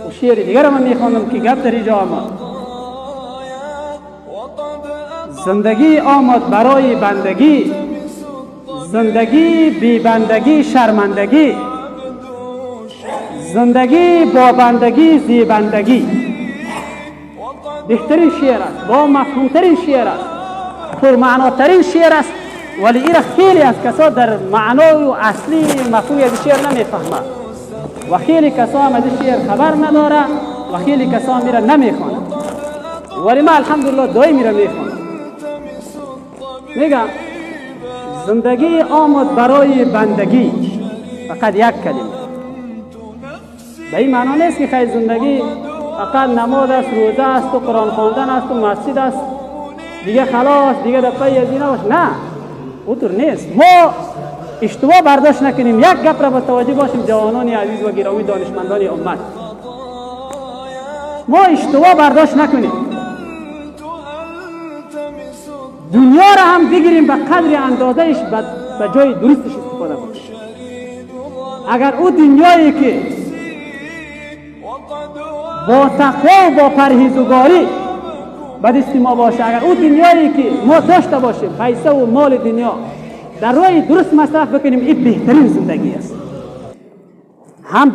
و شعر دیگر رو من میخوانم که گپ در اینجا آمد. زندگی آمد برای بندگی، زندگی بی بندگی شرمندگی، زندگی با بندگی زیبندگی. بهترین شعر است، با مفهومترین شعر است، پرمعناترین شعر است، ولی این خیلی از کسا در معنای و اصلی مفهوم از شعر نمیفهمه و خیلی کسا هم از شعر خبر نداره و خیلی کسا هم میره نمیخونه، ولی ما الحمدلله دایی میره میخونه. میگم زندگی آمد برای بندگی، فقط یک کلمه. به این معنا نیست که خیلی زندگی فقط نماز است، روزه است و قرآن خواندن است و مسجد است، دیگه خلاص دیگه در پی از اینا باش. نه، اونطور نیست. ما اشتباه برداشت نکنیم. یک گپ را متوجه باشیم جوانان عزیز و گرامی دانشمندان امت، ما اشتباه برداشت نکنیم. دنیا را هم بگیریم به قدر اندازهش به جای درستش استفاده کنیم. اگر او دنیایی که با تقوا و با پرهیزگاری به دست ما باشه، اگر او دنیایی که ما داشته باشیم پیسه و مال دنیا در روی درست مصرف بکنیم، این بهترین زندگی است. هم